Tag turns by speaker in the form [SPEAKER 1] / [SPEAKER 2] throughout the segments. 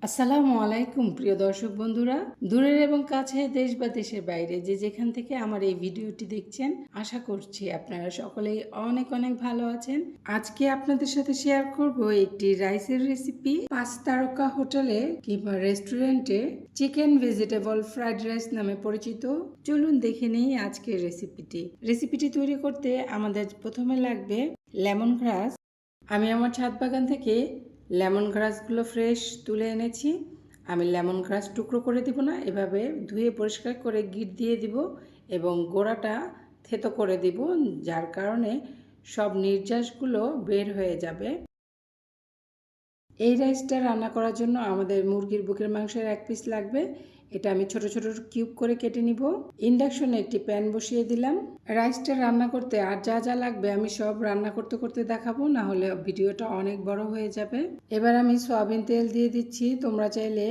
[SPEAKER 1] আসসালামু আলাইকুম প্রিয় দর্শক বন্ধুরা, দূরের এবং কাছে দেশ বা দেশের বাইরে যে যেখান থেকে আমার এই ভিডিওটি দেখছেন, আশা করছি আপনারা সকলেই অনেক অনেক ভালো আছেন। আজকে আপনাদের সাথে শেয়ার করব একটি রাইসের রেসিপি। 5 তারকা হোটেলে কিংবা রেস্টুরেন্টে চিকেন ভেজিটেবল ফ্রাইড রাইস নামে পরিচিত। চলুন দেখে নিই আজকের রেসিপিটি তৈরি করতে আমাদের প্রথমে লাগবে লেমন গ্রাস। আমি আমার ছাদ বাগান থেকে লেমন গ্রাসগুলো ফ্রেশ তুলে এনেছি। আমি লেমন গ্রাস টুকরো করে দিব না, এভাবে ধুয়ে পরিষ্কার করে গিট দিয়ে দিব এবং গোড়াটা থেতো করে দিব, যার কারণে সব নির্যাসগুলো বের হয়ে যাবে। এই রাইসটা রান্না করার জন্য আমাদের মুরগির বুকের মাংসের 1 পিস লাগবে। এটা আমি ছোট ছোট কিউব করে কেটে নিব। ইন্ডাকশনে একটি প্যান বসিয়ে দিলাম। রাইসটা রান্না করতে আর যা যা লাগবে আমি সব রান্না করতে করতে দেখাবো, না হলে ভিডিওটা অনেক বড় হয়ে যাবে। এবার আমি সয়াবিন তেল দিয়ে দিচ্ছি। তোমরা চাইলে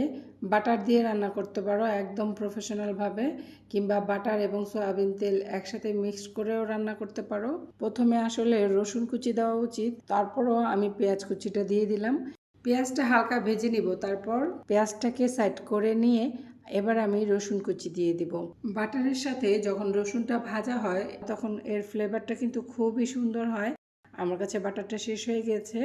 [SPEAKER 1] বাটার দিয়ে রান্না করতে পারো একদম প্রফেশনালভাবে, কিংবা বাটার এবং সয়াবিন তেল একসাথে মিক্সড করেও রান্না করতে পারো। প্রথমে আসলে রসুন কুচি দেওয়া উচিত, তারপরও আমি পেঁয়াজ কুচিটা দিয়ে দিলাম। পেঁয়াজটা হালকা ভেজে নিব, তারপর পেঁয়াজটাকে সাইড করে নিয়ে এবার আমি রসুন কুচি দিয়ে দিব। বাটারের সাথে যখন রসুনটা ভাজা হয় তখন এর ফ্লেভারটা কিন্তু খুবই সুন্দর হয়। আমার কাছে বাটারটা শেষ হয়ে গেছে,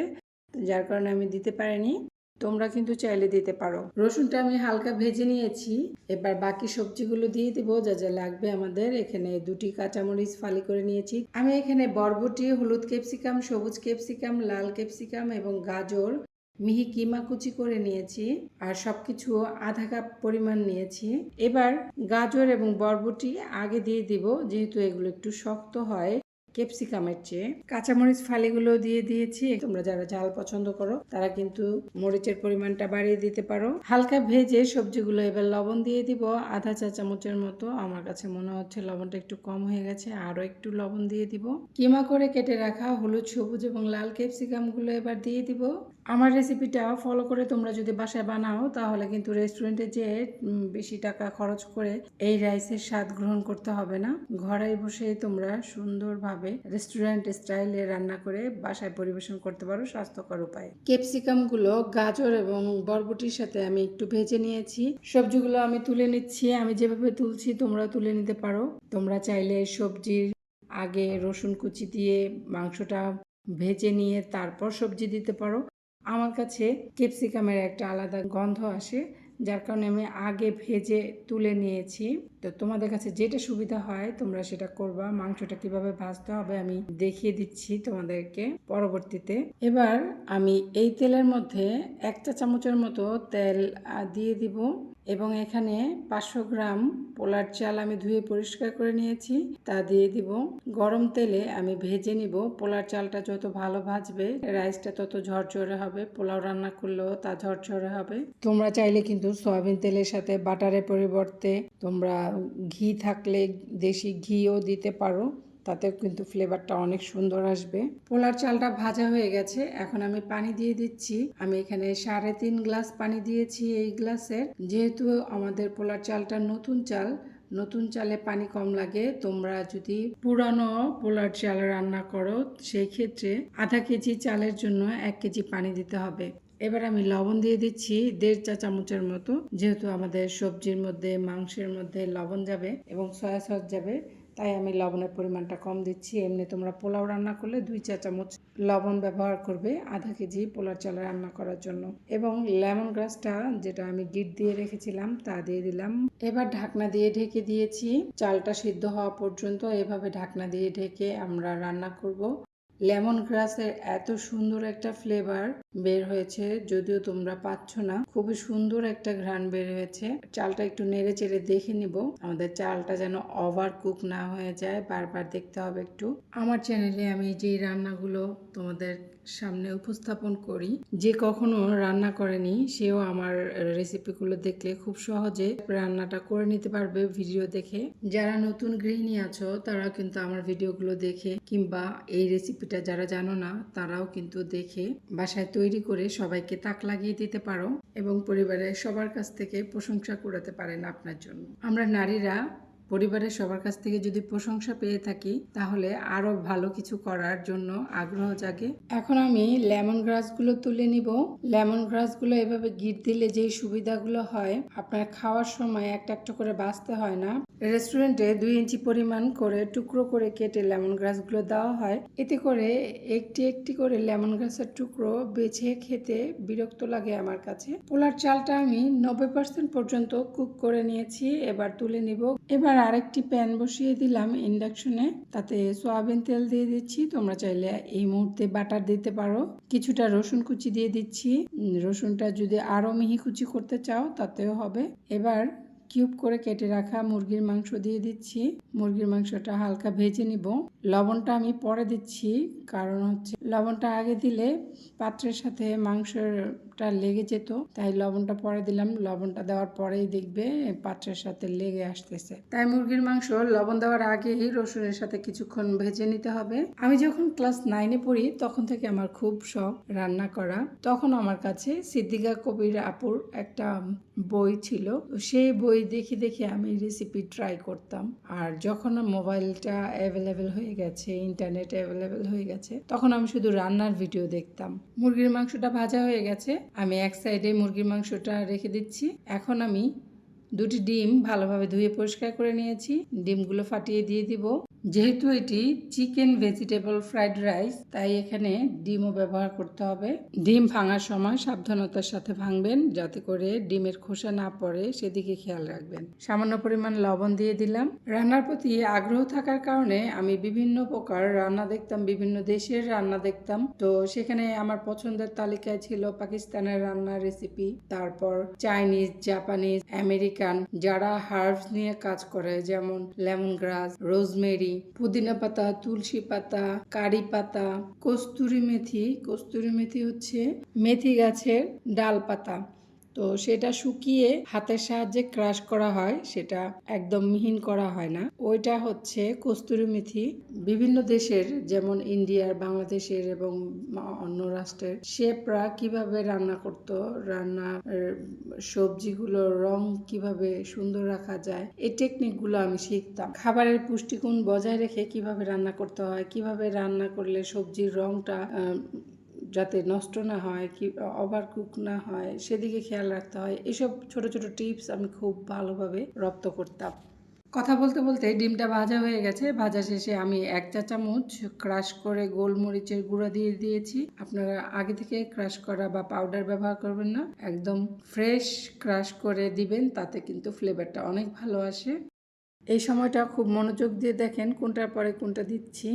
[SPEAKER 1] যার কারণে আমি দিতে পারিনি। তোমরা কিন্তু চাইলে দিতে পারো। রসুনটা আমি হালকা ভেজে নিয়েছি। এবার বাকি সবজিগুলো দিয়ে দিব যা যা লাগবে আমাদের। এখানে 2টি কাঁচামরিচ ফালি করে নিয়েছি। আমি এখানে বরবটি, হলুদ ক্যাপসিকাম, সবুজ ক্যাপসিকাম, লাল ক্যাপসিকাম এবং গাজর মিহি কিমা কুচি করে নিয়েছি, আর সবকিছু আধা কাপ পরিমাণ নিয়েছি। এবার গাজর এবং বরবটি আগে দিয়ে দিব, যেহেতু এগুলো একটু শক্ত হয় ক্যাপসিকামের চেয়ে। কাঁচামরিচ ফালিগুলো দিয়ে দিয়েছি। তোমরা যারা ঝাল পছন্দ করো তারা কিন্তু মরিচের পরিমাণটা বাড়িয়ে দিতে পারো। হালকা ভেজে সবজিগুলো এবার লবণ দিয়ে দিব আধা চা চামচের মতো। আমার কাছে মনে হচ্ছে লবণটা একটু কম হয়ে গেছে, আরো একটু লবণ দিয়ে দিব। কিমা করে কেটে রাখা হলুদ, সবুজ এবং লাল ক্যাপসিকামগুলো এবার দিয়ে দিব। আমার রেসিপিটা ফলো করে তোমরা যদি বাসায় বানাও তাহলে কিন্তু রেস্টুরেন্টে যেয়ে বেশি টাকা খরচ করে এই রাইসের স্বাদ গ্রহণ করতে হবে না। ঘরে বসে তোমরা সুন্দরভাবে রেস্টুরেন্ট স্টাইলে রান্না করে বাসায় পরিবেশন করতে পারো স্বাস্থ্যকর উপায়ে। ক্যাপসিকামগুলো গাজর এবং বরবটির সাথে আমি একটু ভেজে নিয়েছি। সবজিগুলো আমি তুলে নিচ্ছি। আমি যেভাবে তুলছি তোমরা তুলে নিতে পারো। তোমরা চাইলে সবজির আগে রসুন কুচি দিয়ে মাংসটা ভেজে নিয়ে তারপর সবজি দিতে পারো। আমার কাছে ক্যাপসিকামের একটা আলাদা গন্ধ আসে, যার কারণে আমি আগে ভেজে তুলে নিয়েছি। তো তোমাদের কাছে যেটা সুবিধা হয় তোমরা সেটা করবা। মাংসটা কিভাবে ভাজতে হবে আমি দেখিয়ে দিচ্ছি তোমাদেরকে পরবর্তীতে। এবার আমি এই তেলের মধ্যে 1 চা চামচের মতো তেল দিয়ে দিব এবং এখানে 500 গ্রাম পোলার চাল আমি ধুয়ে পরিষ্কার করে নিয়েছি, তা দিয়ে দিব। গরম তেলে আমি ভেজে নিব। পোলার চালটা যত ভালো ভাজবে রাইসটা তত ঝরঝরে হবে। পোলাও রান্না করলেও তা ঝরঝরে হবে। তোমরা চাইলে কিন্তু সয়াবিন তেলের সাথে বাটারের পরিবর্তে তোমরা ঘি থাকলে দেশি ঘিও দিতে পারো, তাতেও কিন্তু ফ্লেভারটা অনেক সুন্দর আসবে। পোলার চালটা ভাজা হয়ে গেছে, এখন আমি পানি দিয়ে দিচ্ছি। আমি এখানে 3.5 গ্লাস পানি দিয়েছি এই গ্লাসের। যেহেতু আমাদের পোলার চালটা নতুন চালে পানি কম লাগে। তোমরা যদি পুরানো পোলার চাল রান্না করো সেই ক্ষেত্রে আধা কেজি চালের জন্য 1 কেজি পানি দিতে হবে। এবার আমি লবণ দিয়ে দিচ্ছি 1.5 চা চামচের মতো। যেহেতু আমাদের সবজির মধ্যে মাংসের মধ্যে লবণ যাবে এবং সয়া সস যাবে, তাই আমি লবণের পরিমাণটা কম দিচ্ছি। এমনি তোমরা পোলাও রান্না করলে 2 চা চামচ লবণ ব্যবহার করবে আধা কেজি পোলার চাল রান্না করার জন্য। এবং লেমন গ্রাসটা যেটা আমি গিট দিয়ে রেখেছিলাম তা দিয়ে দিলাম। এবার ঢাকনা দিয়ে ঢেকে দিয়েছি চালটা সিদ্ধ হওয়া পর্যন্ত। এভাবে ঢাকনা দিয়ে ঢেকে আমরা রান্না করব। লেমন গ্রাসের এত সুন্দর একটা ফ্লেভার বের হয়েছে, যদিও তোমরা পাচ্ছ না। খুবই সুন্দর একটা ঘ্রাণ বের হয়েছে। চালটা একটু নেড়ে চেড়ে দেখে নিব আমাদের চালটা যেন ওভার কুক না হয়ে যায়, বারবার দেখতে হবে একটু। আমার চ্যানেলে আমি যে রান্নাগুলো তোমাদের সামনে উপস্থাপন করি, যে কখনো রান্না করেনি সেও আমার রেসিপিগুলো দেখলে খুব সহজে রান্নাটা করে নিতে পারবে ভিডিও দেখে। যারা নতুন গৃহিণী আছো তারা কিন্তু আমার ভিডিওগুলো দেখে, কিংবা এই রেসিপিটা যারা জানো না তারাও কিন্তু দেখে বাসায় তৈরি করে সবাইকে তাক লাগিয়ে দিতে পারো এবং পরিবারের সবার কাছ থেকে প্রশংসা কুড়াতে পারেন আপনার জন্য। আমরা নারীরা পরিবারের সবার কাছ থেকে যদি প্রশংসা পেয়ে থাকি তাহলে আরো ভালো কিছু করার জন্য আগ্রহ জাগে। এখন আমি লেমন গ্রাসগুলো তুলে নিব। লেমন গ্রাসগুলো এভাবে গিট দিলে যে সুবিধাগুলো হয়, আপনার খাওয়ার সময় একটা একটা করে বাছতে হয় না। রেস্টুরেন্টে 2 ইঞ্চি পরিমাণ করে টুকরো করে কেটে লেমন গ্রাসগুলো দেওয়া হয়। এতে করে একটি একটি করে লেমন গ্রাসের টুকরো বেছে খেতে বিরক্ত লাগে আমার কাছে। পোলার চালটা আমি 90% পর্যন্ত কুক করে নিয়েছি, এবার তুলে নিব। এবার আরেকটি প্যান বসিয়ে দিলাম ইন্ডাকশনে, তাতে সয়াবিন তেল দিয়ে দিচ্ছি। তোমরা চাইলে এই মুহূর্তে বাটার দিতে পারো। কিছুটা রসুন কুচি দিয়ে দিচ্ছি। রসুনটা যদি আরো মিহি কুচি করতে চাও তাতেও হবে। এবার কিউব করে কেটে রাখা মুরগির মাংস দিয়ে দিচ্ছি। মুরগির মাংসটা হালকা ভেজে নিব। লবণটা আমি পরে দিচ্ছি, কারণ হচ্ছে লবণটা আগে দিলে পাত্রের সাথে মাংসটা লেগে যেত, তাই লবণটা পরে দিলাম। লবণটা দেওয়ার পরেই দেখবে পাত্রের সাথে লেগে আসতেছে। তাই মুরগির মাংস লবণ দেওয়ার আগেই রসুনের সাথে কিছুক্ষণ ভেজে নিতে হবে। আমি যখন ক্লাস 9-এ পড়ি তখন থেকে আমার খুব শখ রান্না করা। তখন আমার কাছে সিদ্দিকা কবির আপুর একটা বই ছিল, সেই বই দেখে দেখে আমি রেসিপি ট্রাই করতাম। আর যখন মোবাইলটা অ্যাভেলেবেল হয়ে গেছে, ইন্টারনেট অ্যাভেলেবেল হয়ে গেছে, তখন আমি শুধু রান্নার ভিডিও দেখতাম। মুরগির মাংসটা ভাজা হয়ে গেছে, আমি এক সাইডে মুরগির মাংসটা রেখে দিচ্ছি। এখন আমি 2টি ডিম ভালোভাবে ধুয়ে পরিষ্কার করে নিয়েছি, ডিমগুলো ফাটিয়ে দিয়ে দিব। যেহেতু এটি চিকেন ভেজিটেবল ফ্রাইড রাইস, তাই এখানে ডিমও ব্যবহার করতে হবে। ডিম ভাঙার সময় সাবধানতার সাথে ভাঙবেন, যাতে করে ডিমের খোসা না পড়ে, সেদিকে খেয়াল রাখবেন। সামান্য পরিমাণ লবণ দিয়ে দিলাম। রান্নার প্রতি আগ্রহ থাকার কারণে আমি বিভিন্ন প্রকার রান্না দেখতাম, বিভিন্ন দেশের রান্না দেখতাম। তো সেখানে আমার পছন্দের তালিকায় ছিল পাকিস্তানের রান্নার রেসিপি, তারপর চাইনিজ, জাপানিজ, আমেরিকান, যারা হার্বস নিয়ে কাজ করে, যেমন লেমন গ্রাস, রোজমেরি, পুদিনা পাতা, তুলসী পাতা, কারি পাতা, কস্তুরি মেথি। কস্তুরি মেথি হচ্ছে মেথি গাছের ডাল পাতা। তো সেটা শুকিয়ে হাতের সাহায্যে ক্রাশ করা হয়, সেটা একদম মিহিন করা হয় না, ওইটা হচ্ছে কস্তুরি মেথি। বিভিন্ন দেশের, যেমন ইন্ডিয়ার, বাংলাদেশের এবং অন্য রাষ্ট্রের শেফরা কিভাবে রান্না করতো, রান্নার সবজিগুলোর রং কিভাবে সুন্দর রাখা যায়, এই টেকনিকগুলো আমি শিখতাম। খাবারের পুষ্টিগুণ বজায় রেখে কিভাবে রান্না করতে হয়, কিভাবে রান্না করলে সবজির রংটা যাতে নষ্ট না হয়, কি ওভারকুক না হয়, সেদিকে খেয়াল রাখতে হয়। এসব ছোট ছোট টিপস আমি খুব ভালোভাবে রপ্ত করতাম। কথা বলতে বলতে ডিমটা ভাজা হয়ে গেছে। ভাজা শেষে আমি 1 চা চামচ ক্রাশ করে গোলমরিচের গুঁড়া দিয়ে দিয়েছি। আপনারা আগে থেকে ক্রাশ করা বা পাউডার ব্যবহার করবেন না, একদম ফ্রেশ ক্রাশ করে দিবেন, তাতে কিন্তু ফ্লেভারটা অনেক ভালো আসে। এই সময়টা খুব মনোযোগ দিয়ে দেখেন কোনটার পরে কোনটা দিচ্ছি।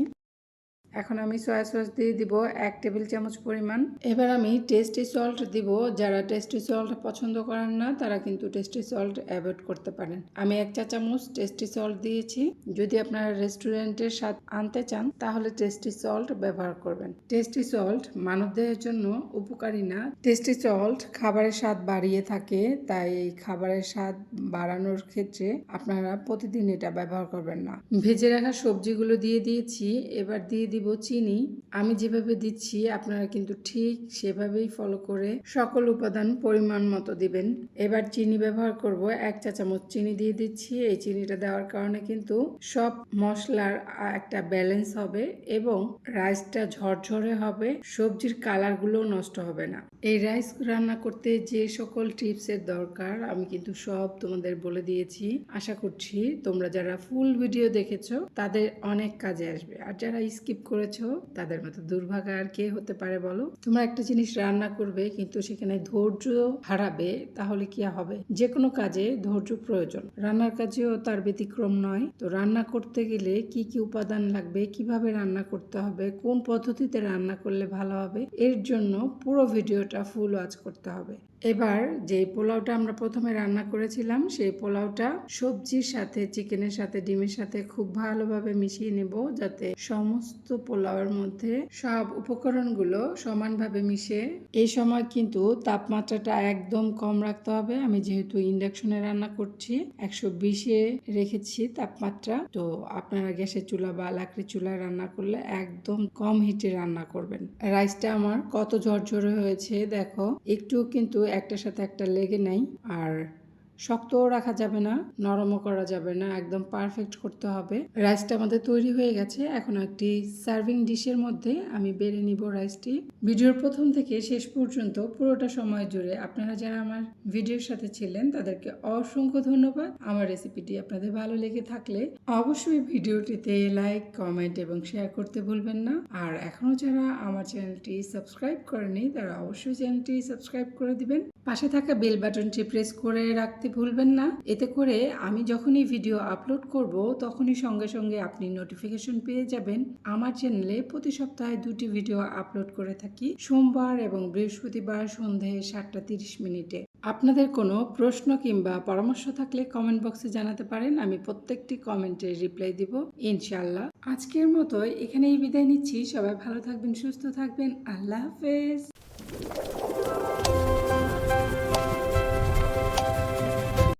[SPEAKER 1] এখন আমি সয়া সস দিয়ে দিব 1 টেবিল চামচ পরিমাণ। এবার আমি টেস্টি সল্ট দিব। যারা টেস্টি সল্ট পছন্দ করেন না তারা কিন্তু টেস্টি সল্ট অ্যাভয়েড করতে পারেন। আমি 1 চা চামচ টেস্টি সল্ট দিয়েছি। যদি আপনারা রেস্টুরেন্টের স্বাদ আনতে চান তাহলে টেস্টি সল্ট ব্যবহার করবেন। টেস্টি সল্ট মানবদেহের জন্য উপকারী না। টেস্টি সল্ট খাবারের স্বাদ বাড়িয়ে থাকে, তাই এই খাবারের স্বাদ বাড়ানোর ক্ষেত্রে আপনারা প্রতিদিন এটা ব্যবহার করবেন না। ভেজে রাখা সবজিগুলো দিয়ে দিয়েছি। এবার দিয়ে দিব চিনি। আমি যেভাবে দিচ্ছি আপনারা কিন্তু ঠিক সেভাবেই ফলো করে সকল উপাদান পরিমাণ মতো দিবেন। এবার চিনি ব্যবহার করব, 1 চা চামচ চিনি দিয়ে দিচ্ছি। এই চিনিটা দেওয়ার কারণে কিন্তু সব মশলার একটা ব্যালেন্স হবে এবং রাইসটা ঝরঝরে হবে, সবজির কালারগুলো নষ্ট হবে না। এই রাইস রান্না করতে যে সকল টিপসের দরকার আমি কিন্তু সব তোমাদের বলে দিয়েছি। আশা করছি তোমরা যারা ফুল ভিডিও দেখেছো তাদের অনেক কাজে আসবে, আর যারা স্কিপ করেছো তাদের মতো দুর্ভাগা আর কে হতে পারে বলো। তোমরা একটা জিনিস রান্না করবে কিন্তু সেখানে ধৈর্য হারাবে, তাহলে কি হবে? যে কোনো কাজে ধৈর্য প্রয়োজন, রান্নার কাজেও তার ব্যতিক্রম নয়। তো রান্না করতে গেলে কি কি উপাদান লাগবে, কিভাবে রান্না করতে হবে, কোন পদ্ধতিতে রান্না করলে ভালো হবে, এর জন্য পুরো ভিডিওটা ফুল ওয়াচ করতে হবে। এবার যে পোলাওটা আমরা প্রথমে রান্না করেছিলাম সেই পোলাওটা সবজির সাথে, চিকেনের সাথে, ডিমের সাথে খুব ভালোভাবে মিশিয়ে নেব, যাতে সমস্ত পোলাওয়ের মধ্যে সব উপকরণগুলো সমানভাবে মিশে। এই সময় কিন্তু তাপমাত্রাটা একদম কম রাখতে হবে। আমি যেহেতু ইন্ডাকশনে রান্না করছি, 120-এ রেখেছি তাপমাত্রা। তো আপনারা গ্যাসের চুলা বা লাকড়ির চুলায় রান্না করলে একদম কম হিটে রান্না করবেন। রাইসটা আমার কত ঝরঝরে হয়েছে দেখো, একটু কিন্তু একটার সাথে একটা লেগে নাই। আর শক্তও রাখা যাবে না, নরমও করা যাবে না, একদম পারফেক্ট করতে হবে। রাইসটা আমাদের তৈরি হয়ে গেছে। এখন একটি সার্ভিং ডিশের মধ্যে আমি বেড়ে নিব রাইসটি। ভিডিওর প্রথম থেকে শেষ পর্যন্ত পুরোটা সময় জুড়ে আপনারা যারা আমার ভিডিওর সাথে ছিলেন তাদেরকে অসংখ্য ধন্যবাদ। আমার রেসিপিটি আপনাদের ভালো লেগে থাকলে অবশ্যই ভিডিওটিতে লাইক, কমেন্ট এবং শেয়ার করতে ভুলবেন না। আর এখনো যারা আমার চ্যানেলটি সাবস্ক্রাইব করেনি তারা অবশ্যই চ্যানেলটি সাবস্ক্রাইব করে দিবেন। পাশে থাকা বেল বাটনটি প্রেস করে রাখতে ভুলবেন না। এতে করে আমি যখনই ভিডিও আপলোড করব তখনই সঙ্গে সঙ্গে আপনি নোটিফিকেশন পেয়ে যাবেন। আমার চ্যানেলে প্রতি সপ্তাহে 2টি ভিডিও আপলোড করে থাকি, সোমবার এবং বৃহস্পতিবার সন্ধে 7:30 মিনিটে। আপনাদের কোনো প্রশ্ন কিংবা পরামর্শ থাকলে কমেন্ট বক্সে জানাতে পারেন। আমি প্রত্যেকটি কমেন্টের রিপ্লাই দিব ইনশাআল্লাহ। আজকের মতো এখানেই বিদায় নিচ্ছি। সবাই ভালো থাকবেন, সুস্থ থাকবেন। আল্লাহ হাফেজ।